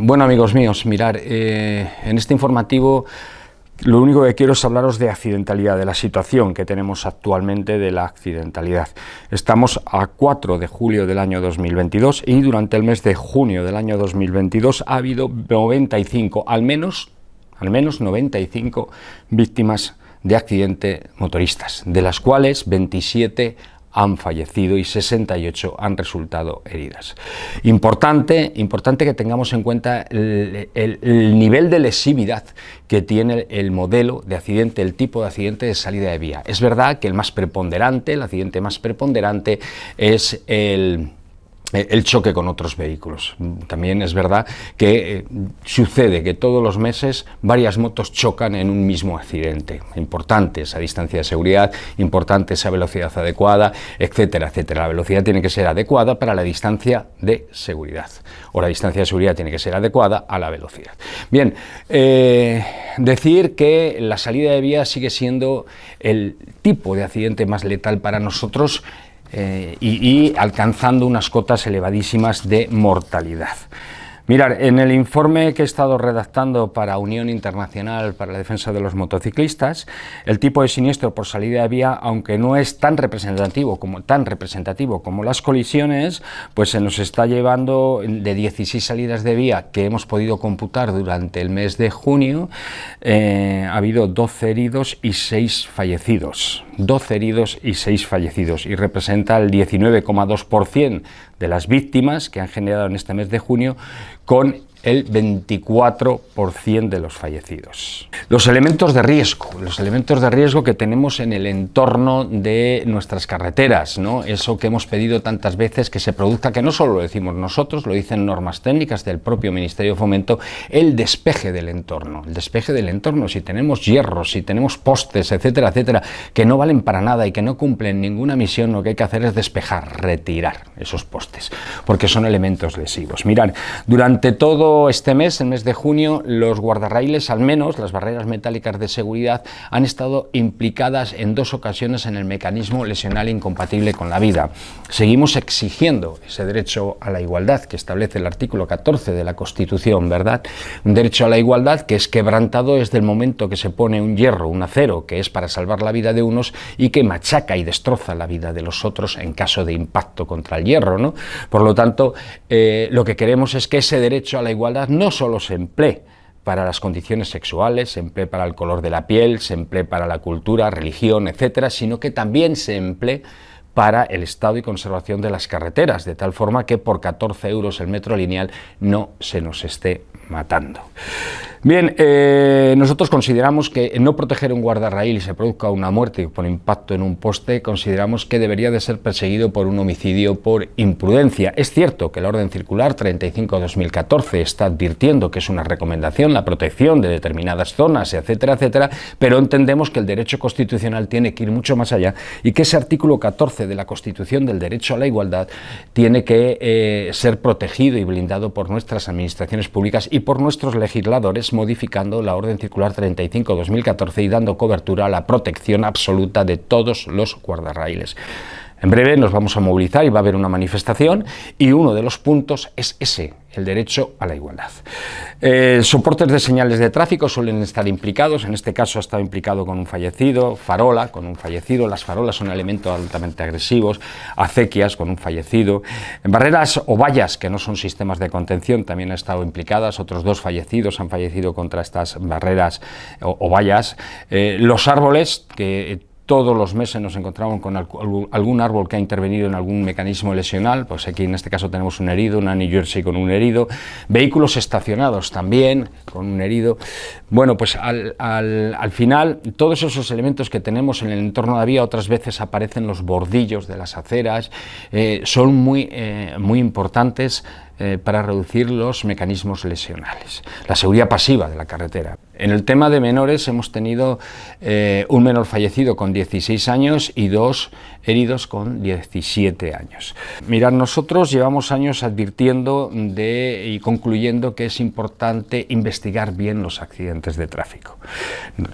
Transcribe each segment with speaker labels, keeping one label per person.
Speaker 1: Bueno, amigos míos, mirar, en este informativo lo único que quiero es hablaros de accidentalidad, de la situación que tenemos actualmente de la accidentalidad. Estamos a 4 de julio del año 2022 y durante el mes de junio del año 2022 ha habido 95, al menos 95 víctimas de accidente motoristas, de las cuales 27 han fallecido y 68 han resultado heridas. Importante que tengamos en cuenta el nivel de lesividad que tiene el modelo de accidente, el tipo de accidente de salida de vía. Es verdad que el accidente más preponderante es el choque con otros vehículos. También es verdad que sucede que todos los meses varias motos chocan en un mismo accidente. Importante esa distancia de seguridad, importante esa velocidad adecuada, etcétera, etcétera. La velocidad tiene que ser adecuada para la distancia de seguridad, o la distancia de seguridad tiene que ser adecuada a la velocidad. Bien, decir que la salida de vía sigue siendo el tipo de accidente más letal para nosotros, y alcanzando unas cotas elevadísimas de mortalidad. Mirar, en el informe que he estado redactando para Unión Internacional para la Defensa de los Motociclistas, el tipo de siniestro por salida de vía, aunque no es tan representativo como las colisiones, pues se nos está llevando de 16 salidas de vía que hemos podido computar durante el mes de junio, ha habido 12 heridos y 6 fallecidos. 12 heridos y 6 fallecidos, y representa el 19,2% de las víctimas que han generado en este mes de junio, con el 24% de los fallecidos. Los elementos de riesgo que tenemos en el entorno de nuestras carreteras, ¿no? Eso que hemos pedido tantas veces que se produzca, que no solo lo decimos nosotros, lo dicen normas técnicas del propio Ministerio de Fomento, el despeje del entorno. El despeje del entorno, si tenemos hierros, si tenemos postes, etcétera, etcétera, que no valen para nada y que no cumplen ninguna misión, lo que hay que hacer es despejar, retirar esos postes, porque son elementos lesivos. Mirad, durante todo este mes, el mes de junio, los guardarraíles, al menos las barreras metálicas de seguridad, han estado implicadas en 2 ocasiones en el mecanismo lesional incompatible con la vida. Seguimos exigiendo ese derecho a la igualdad que establece el artículo 14 de la Constitución, ¿verdad? Un derecho a la igualdad que es quebrantado desde el momento que se pone un hierro, un acero, que es para salvar la vida de unos y que machaca y destroza la vida de los otros en caso de impacto contra el hierro, ¿no? Por lo tanto, lo que queremos es que ese derecho a la igualdad no solo se emplee para las condiciones sexuales, se emplee para el color de la piel, se emplee para la cultura, religión, etcétera, sino que también se emplee para el estado y conservación de las carreteras, de tal forma que por 14 euros el metro lineal no se nos esté matando. Bien, nosotros consideramos que no proteger un guardarraíl y se produzca una muerte por impacto en un poste, consideramos que debería de ser perseguido por un homicidio por imprudencia. Es cierto que la Orden Circular 35/2014 está advirtiendo que es una recomendación la protección de determinadas zonas, etcétera, etcétera, pero entendemos que el derecho constitucional tiene que ir mucho más allá y que ese artículo 14 de la Constitución del derecho a la igualdad tiene que ser protegido y blindado por nuestras administraciones públicas y por nuestros legisladores, modificando la Orden Circular 35/2014 y dando cobertura a la protección absoluta de todos los guardarraíles. En breve nos vamos a movilizar y va a haber una manifestación, y uno de los puntos es ese, el derecho a la igualdad. Soportes de señales de tráfico suelen estar implicados, en este caso ha estado implicado con un fallecido, farola con un fallecido, las farolas son elementos altamente agresivos, acequias con un fallecido, barreras o vallas que no son sistemas de contención también han estado implicadas, otros 2 fallecidos han fallecido contra estas barreras o vallas, los árboles que todos los meses nos encontramos con algún árbol que ha intervenido en algún mecanismo lesional, pues aquí en este caso tenemos un herido, una New Jersey con un herido, vehículos estacionados también con un herido. Bueno, pues al final todos esos elementos que tenemos en el entorno de la vía, otras veces aparecen los bordillos de las aceras, son muy importantes para reducir los mecanismos lesionales. La seguridad pasiva de la carretera. En el tema de menores hemos tenido un menor fallecido con 16 años y 2 heridos con 17 años. Mirad, nosotros llevamos años advirtiendo y concluyendo que es importante investigar bien los accidentes de tráfico.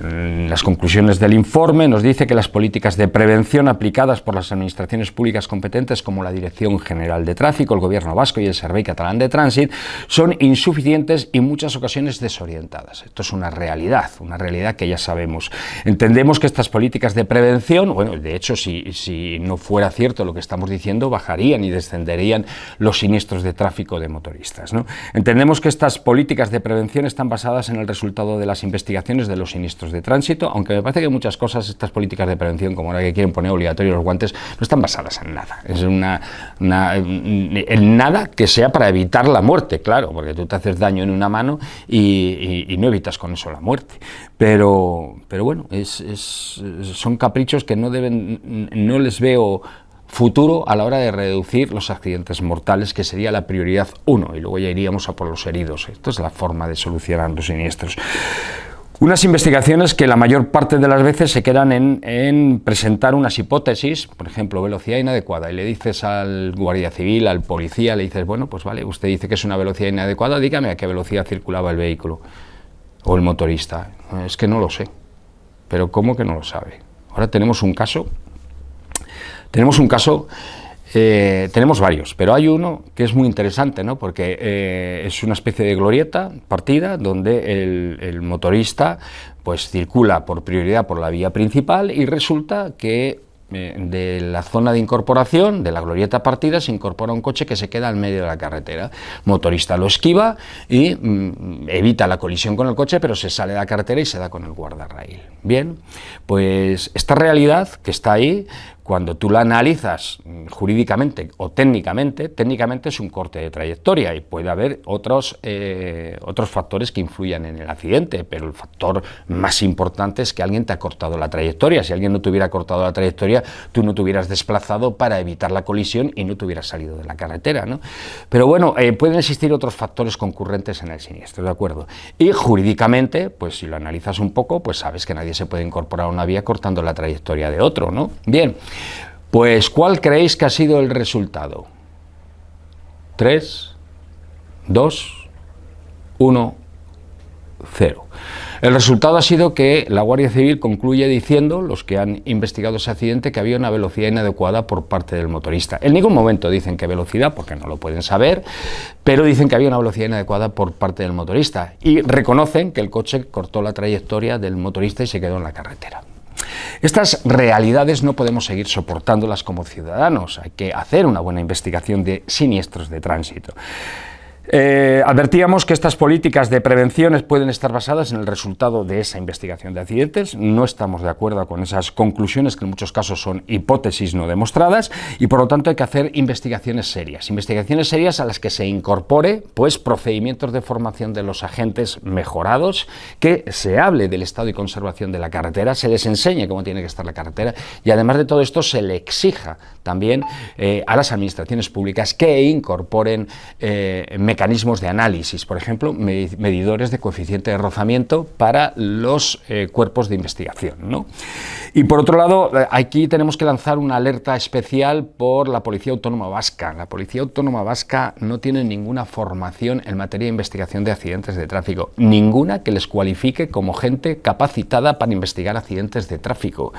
Speaker 1: Las conclusiones del informe nos dice que las políticas de prevención aplicadas por las administraciones públicas competentes como la Dirección General de Tráfico, el Gobierno Vasco y el Servei catalán de tránsito, son insuficientes y en muchas ocasiones desorientadas. Esto es una realidad que ya sabemos. Entendemos que estas políticas de prevención, bueno, de hecho, si no fuera cierto lo que estamos diciendo, bajarían y descenderían los siniestros de tráfico de motoristas, ¿no? Entendemos que estas políticas de prevención están basadas en el resultado de las investigaciones de los siniestros de tránsito, aunque me parece que muchas cosas, estas políticas de prevención, como ahora que quieren poner obligatorios los guantes, no están basadas en nada. Es en nada que sea para evitar la muerte, claro, porque tú te haces daño en una mano y no evitas con eso la muerte. Pero bueno, son caprichos que no les veo futuro a la hora de reducir los accidentes mortales, que sería la prioridad 1, y luego ya iríamos a por los heridos. Esto es la forma de solucionar los siniestros. Unas investigaciones que la mayor parte de las veces se quedan en presentar unas hipótesis, por ejemplo, velocidad inadecuada, y le dices al guardia civil, al policía, le dices, bueno, pues vale, usted dice que es una velocidad inadecuada, dígame a qué velocidad circulaba el vehículo o el motorista. Es que no lo sé. Pero ¿cómo que no lo sabe? Ahora tenemos un caso, tenemos varios, pero hay uno que es muy interesante, ¿no? Porque es una especie de glorieta partida donde el motorista pues circula por prioridad por la vía principal y resulta que de la zona de incorporación, de la glorieta partida, se incorpora un coche que se queda al medio de la carretera. El motorista lo esquiva y evita la colisión con el coche, pero se sale de la carretera y se da con el guardarraíl. Bien, pues esta realidad que está ahí, cuando tú la analizas jurídicamente o técnicamente es un corte de trayectoria y puede haber otros factores que influyan en el accidente, pero el factor más importante es que alguien te ha cortado la trayectoria. Si alguien no te hubiera cortado la trayectoria, tú no te hubieras desplazado para evitar la colisión y no te hubieras salido de la carretera, ¿no? Pero bueno, pueden existir otros factores concurrentes en el siniestro, ¿de acuerdo? Y jurídicamente, pues si lo analizas un poco, pues sabes que nadie se puede incorporar a una vía cortando la trayectoria de otro, ¿no? Bien. Pues, ¿cuál creéis que ha sido el resultado? 3, 2, 1, 0. El resultado ha sido que la Guardia Civil concluye diciendo, los que han investigado ese accidente, que había una velocidad inadecuada por parte del motorista. En ningún momento dicen qué velocidad, porque no lo pueden saber, pero dicen que había una velocidad inadecuada por parte del motorista y reconocen que el coche cortó la trayectoria del motorista y se quedó en la carretera. Estas realidades no podemos seguir soportándolas como ciudadanos, hay que hacer una buena investigación de siniestros de tránsito. Advertíamos que estas políticas de prevención pueden estar basadas en el resultado de esa investigación de accidentes. No estamos de acuerdo con esas conclusiones, que en muchos casos son hipótesis no demostradas, y por lo tanto hay que hacer investigaciones serias a las que se incorpore pues procedimientos de formación de los agentes mejorados, que se hable del estado y conservación de la carretera, se les enseñe cómo tiene que estar la carretera, y además de todo esto se le exija también a las administraciones públicas que incorporen mecanismos de análisis, por ejemplo, medidores de coeficiente de rozamiento para los cuerpos de investigación, ¿no? Y por otro lado, aquí tenemos que lanzar una alerta especial por la Policía Autónoma Vasca. La Policía Autónoma Vasca no tiene ninguna formación en materia de investigación de accidentes de tráfico, ninguna que les cualifique como gente capacitada para investigar accidentes de tráfico.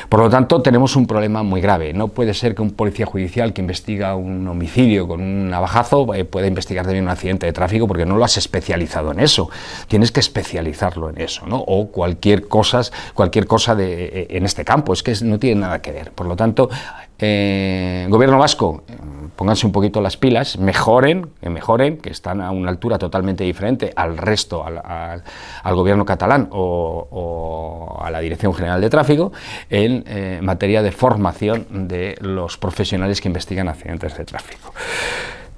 Speaker 1: Por lo tanto, tenemos un problema muy grave. No puede ser que un policía judicial que investiga un homicidio con un navajazo pueda investigar también un accidente de tráfico, porque no lo has especializado en eso. Tienes que especializarlo en eso, ¿no? O cualquier cosa en este campo, es que no tiene nada que ver. Por lo tanto, Gobierno vasco, pónganse un poquito las pilas, mejoren, que están a una altura totalmente diferente al resto, al gobierno catalán o a la Dirección General de Tráfico, en materia de formación de los profesionales que investigan accidentes de tráfico.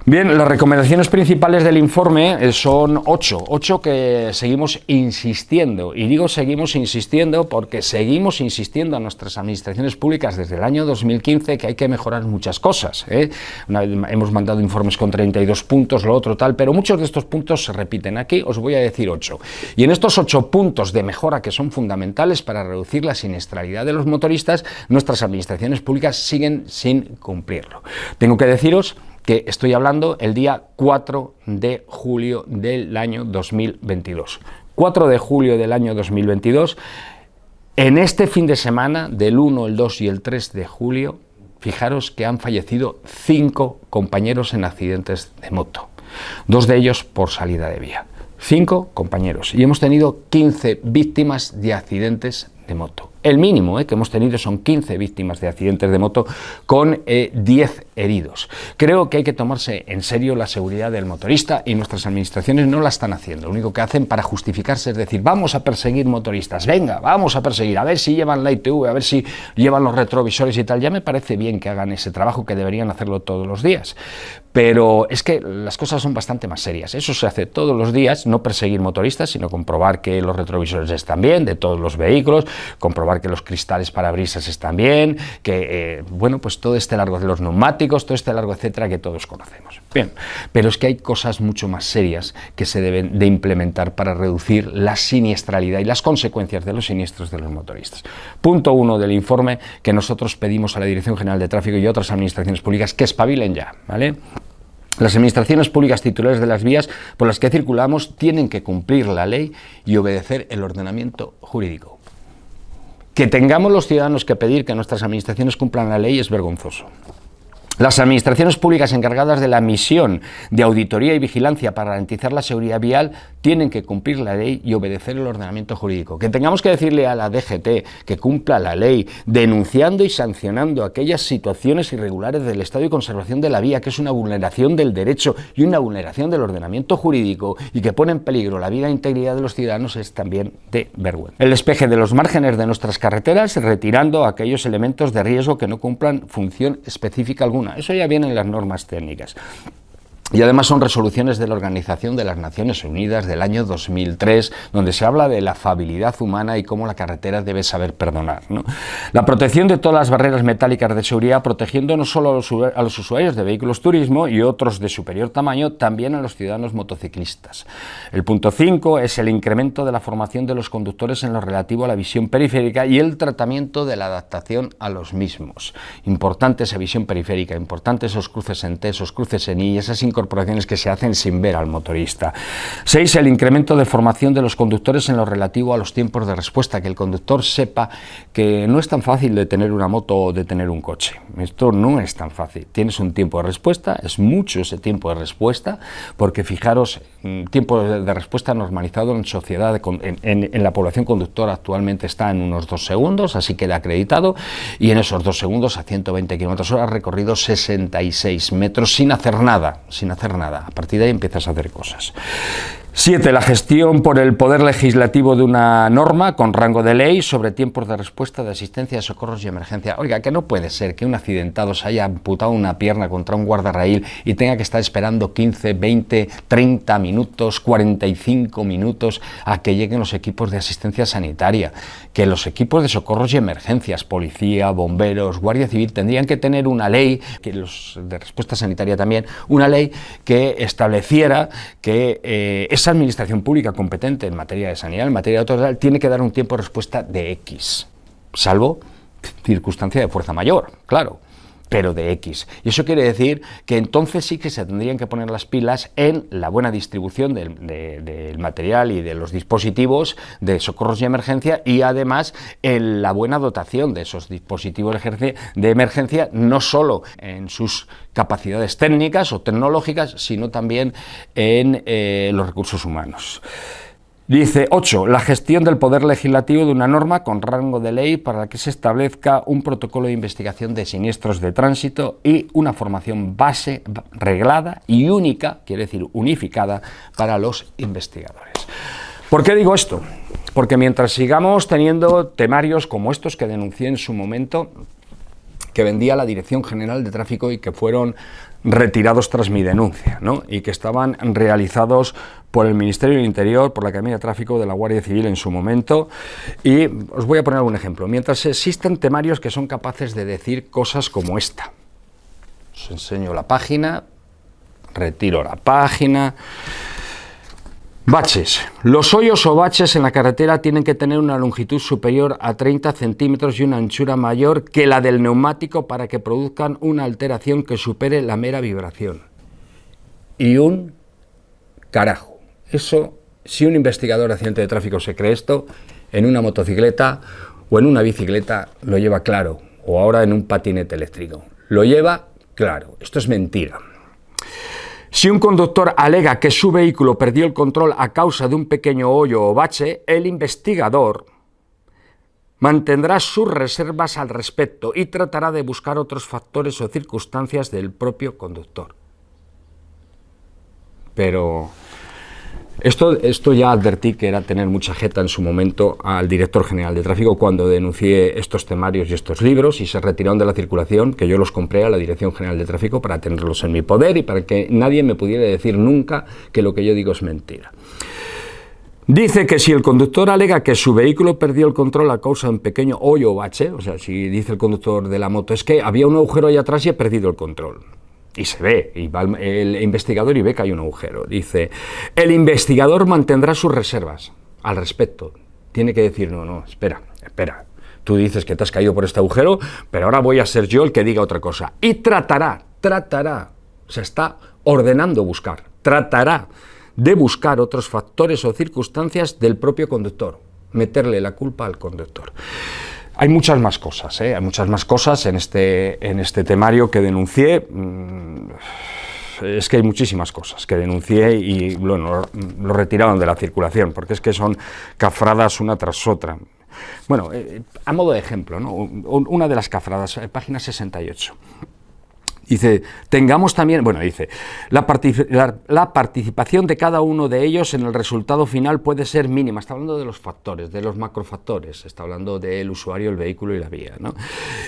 Speaker 1: Bien, las recomendaciones principales del informe son 8 que seguimos insistiendo, y digo seguimos insistiendo porque seguimos insistiendo a nuestras administraciones públicas desde el año 2015 que hay que mejorar muchas cosas, ¿eh? Hemos mandado informes con 32 puntos, lo otro tal, pero muchos de estos puntos se repiten. Aquí os voy a decir 8, y en estos 8 puntos de mejora que son fundamentales para reducir la siniestralidad de los motoristas, nuestras administraciones públicas siguen sin cumplirlo. Tengo que deciros que estoy hablando el día 4 de julio del año 2022. 4 de julio del año 2022, en este fin de semana, del 1, el 2 y el 3 de julio, fijaros que han fallecido 5 compañeros en accidentes de moto. 2 de ellos por salida de vía. 5 compañeros, y hemos tenido 15 víctimas de accidentes de moto. El mínimo que hemos tenido son 15 víctimas de accidentes de moto con 10 heridos. Creo que hay que tomarse en serio la seguridad del motorista y nuestras administraciones no la están haciendo. Lo único que hacen para justificarse es decir, vamos a perseguir motoristas, venga, vamos a perseguir, a ver si llevan la ITV, a ver si llevan los retrovisores y tal. Ya me parece bien que hagan ese trabajo, que deberían hacerlo todos los días. Pero es que las cosas son bastante más serias. Eso se hace todos los días, no perseguir motoristas, sino comprobar que los retrovisores están bien, de todos los vehículos, comprobar que los cristales parabrisas están bien, que, bueno, pues todo este largo de los neumáticos, todo este largo, etcétera, que todos conocemos. Bien, pero es que hay cosas mucho más serias que se deben de implementar para reducir la siniestralidad y las consecuencias de los siniestros de los motoristas. Punto 1 del informe, que nosotros pedimos a la Dirección General de Tráfico y a otras administraciones públicas que espabilen ya, ¿vale? Las administraciones públicas titulares de las vías por las que circulamos tienen que cumplir la ley y obedecer el ordenamiento jurídico. Que tengamos los ciudadanos que pedir que nuestras administraciones cumplan la ley es vergonzoso. Las administraciones públicas encargadas de la misión de auditoría y vigilancia para garantizar la seguridad vial tienen que cumplir la ley y obedecer el ordenamiento jurídico. Que tengamos que decirle a la DGT que cumpla la ley, denunciando y sancionando aquellas situaciones irregulares del estado de conservación de la vía, que es una vulneración del derecho y una vulneración del ordenamiento jurídico y que pone en peligro la vida e integridad de los ciudadanos, es también de vergüenza. El despeje de los márgenes de nuestras carreteras, retirando aquellos elementos de riesgo que no cumplan función específica alguna. Eso ya viene en las normas técnicas. Y además son resoluciones de la Organización de las Naciones Unidas del año 2003, donde se habla de la afabilidad humana y cómo la carretera debe saber perdonar, ¿no? La protección de todas las barreras metálicas de seguridad, protegiendo no solo a los usuarios de vehículos turismo y otros de superior tamaño, también a los ciudadanos motociclistas. El punto 5 es el incremento de la formación de los conductores en lo relativo a la visión periférica y el tratamiento de la adaptación a los mismos. Importante esa visión periférica, importante esos cruces en T, esos cruces en I, esas incorporaciones que se hacen sin ver al motorista. 6. El incremento de formación de los conductores en lo relativo a los tiempos de respuesta, que el conductor sepa que no es tan fácil detener una moto o detener un coche. Esto no es tan fácil. Tienes un tiempo de respuesta, es mucho ese tiempo de respuesta, porque fijaros, tiempo de respuesta normalizado en sociedad, en la población conductora actualmente está en unos 2 segundos, así queda acreditado, y en esos 2 segundos a 120 km/h recorrido 66 metros sin hacer nada. A partir de ahí empiezas a hacer cosas. 7. La gestión por el Poder Legislativo de una norma con rango de ley sobre tiempos de respuesta de asistencia, socorros y emergencia. Oiga, que no puede ser que un accidentado se haya amputado una pierna contra un guardarraíl y tenga que estar esperando 15, 20, 30 minutos, 45 minutos a que lleguen los equipos de asistencia sanitaria. Que los equipos de socorros y emergencias, policía, bomberos, guardia civil, tendrían que tener una ley, que los de respuesta sanitaria también, una ley que estableciera que esa administración pública competente en materia de sanidad, en materia de autoridad, tiene que dar un tiempo de respuesta de X, salvo circunstancia de fuerza mayor, claro, pero de X. Y eso quiere decir que entonces sí que se tendrían que poner las pilas en la buena distribución del material y de los dispositivos de socorros y emergencia, y además en la buena dotación de esos dispositivos de emergencia, no solo en sus capacidades técnicas o tecnológicas, sino también en los recursos humanos. Dice 8. La gestión del Poder Legislativo de una norma con rango de ley para la que se establezca un protocolo de investigación de siniestros de tránsito y una formación base reglada y única, quiere decir unificada, para los investigadores. ¿Por qué digo esto? Porque mientras sigamos teniendo temarios como estos que denuncié en su momento, que vendía la Dirección General de Tráfico y que fueron retirados tras mi denuncia, ¿no? Y que estaban realizados por el Ministerio del Interior, por la Academia de Tráfico de la Guardia Civil en su momento. Y os voy a poner algún ejemplo. Mientras existen temarios que son capaces de decir cosas como esta. Os enseño la página, retiro la página. Baches. Los hoyos o baches en la carretera tienen que tener una longitud superior a 30 centímetros y una anchura mayor que la del neumático para que produzcan una alteración que supere la mera vibración. Y un carajo. Eso, si un investigador de accidente de tráfico se cree esto, en una motocicleta o en una bicicleta lo lleva claro, o ahora en un patinete eléctrico. Lo lleva claro. Esto es mentira. Si un conductor alega que su vehículo perdió el control a causa de un pequeño hoyo o bache, el investigador mantendrá sus reservas al respecto y tratará de buscar otros factores o circunstancias del propio conductor. Pero esto ya advertí que era tener mucha jeta en su momento al director general de tráfico cuando denuncié estos temarios y estos libros y se retiraron de la circulación, que yo los compré a la Dirección General de Tráfico para tenerlos en mi poder y para que nadie me pudiera decir nunca que lo que yo digo es mentira. Dice que si el conductor alega que su vehículo perdió el control a causa de un pequeño hoyo o bache, o sea, si dice el conductor de la moto, es que había un agujero ahí atrás y he perdido el control. Y se ve, y va el investigador y ve que hay un agujero. Dice, el investigador mantendrá sus reservas al respecto. Tiene que decir, no, espera. Tú dices que te has caído por este agujero, pero ahora voy a ser yo el que diga otra cosa. Y tratará, se está ordenando buscar, tratará de buscar otros factores o circunstancias del propio conductor, meterle la culpa al conductor. Hay muchas más cosas, hay muchas más cosas en este temario que denuncié. Es que hay muchísimas cosas que denuncié y bueno, lo retiraron de la circulación, porque es que son cafradas una tras otra. Bueno, a modo de ejemplo, ¿no? Una de las cafradas, página 68. Dice, tengamos también, dice, la participación de cada uno de ellos en el resultado final puede ser mínima. Está hablando de los factores, de los macrofactores, está hablando del usuario, el vehículo y la vía, ¿no?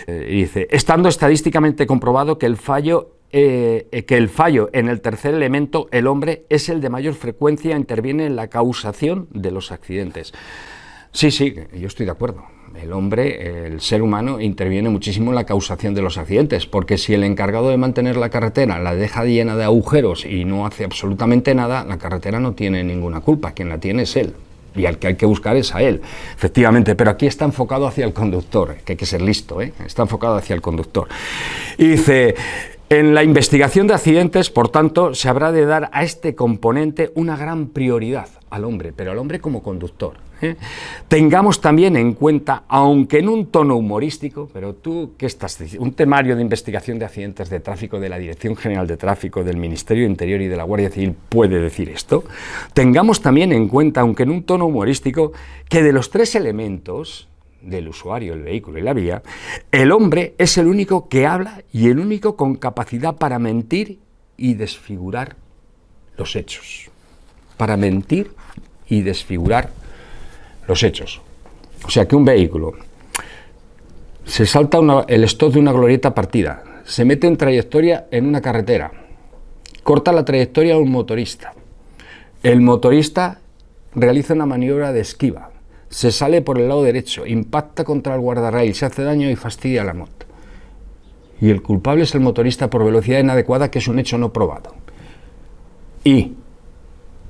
Speaker 1: Dice, estando estadísticamente comprobado que el fallo en el tercer elemento, el hombre, es el de mayor frecuencia, interviene en la causación de los accidentes. Sí, yo estoy de acuerdo. El hombre, el ser humano, interviene muchísimo en la causación de los accidentes, porque si el encargado de mantener la carretera la deja llena de agujeros y no hace absolutamente nada, la carretera no tiene ninguna culpa, quien la tiene es él, y al que hay que buscar es a él, efectivamente, pero aquí está enfocado hacia el conductor, que hay que ser listo, está enfocado hacia el conductor. Y dice, en la investigación de accidentes, por tanto, se habrá de dar a este componente una gran prioridad al hombre, pero al hombre como conductor. Tengamos también en cuenta, aunque en un tono humorístico, pero tú, ¿qué estás diciendo? Un temario de investigación de accidentes de tráfico de la Dirección General de Tráfico, del Ministerio de Interior y de la Guardia Civil puede decir esto. Tengamos también en cuenta, aunque en un tono humorístico, que de los tres elementos, del usuario, el vehículo y la vía, el hombre es el único que habla y el único con capacidad para mentir y desfigurar los hechos. Para mentir y desfigurar los hechos. O sea que un vehículo se salta el stop de una glorieta partida, se mete en trayectoria en una carretera, corta la trayectoria a un motorista, el motorista realiza una maniobra de esquiva, se sale por el lado derecho, impacta contra el guardarraíl, se hace daño y fastidia a la moto. Y el culpable es el motorista por velocidad inadecuada, que es un hecho no probado. Y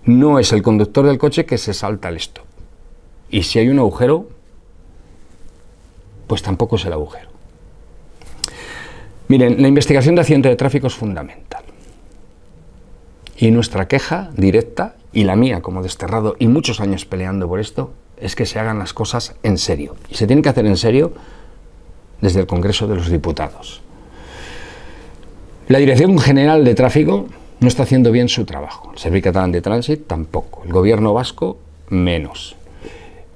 Speaker 1: no es el conductor del coche que se salta el stop. Y si hay un agujero, pues tampoco es el agujero. Miren, la investigación de accidentes de tráfico es fundamental. Y nuestra queja directa, y la mía como desterrado y muchos años peleando por esto, es que se hagan las cosas en serio. Y se tienen que hacer en serio desde el Congreso de los Diputados. La Dirección General de Tráfico no está haciendo bien su trabajo. El Servicio Catalán de Trànsit tampoco. El Gobierno vasco menos.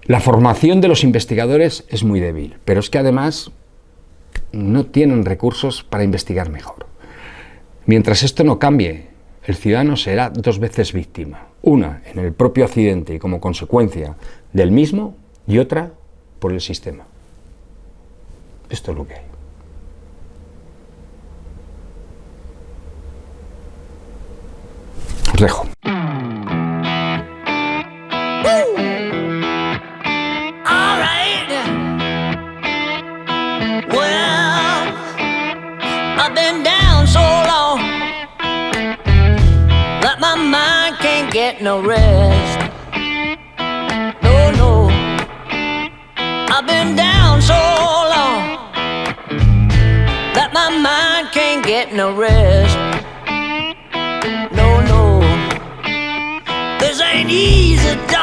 Speaker 1: La formación de los investigadores es muy débil, pero es que además no tienen recursos para investigar mejor. Mientras esto no cambie, el ciudadano será dos veces víctima. Una en el propio accidente y como consecuencia del mismo, y otra por el sistema. Esto es lo que hay. Os dejo.
Speaker 2: I've been down so long that my mind can't get no rest. No, I've been down so long that my mind can't get no rest. No, this ain't easy, darling.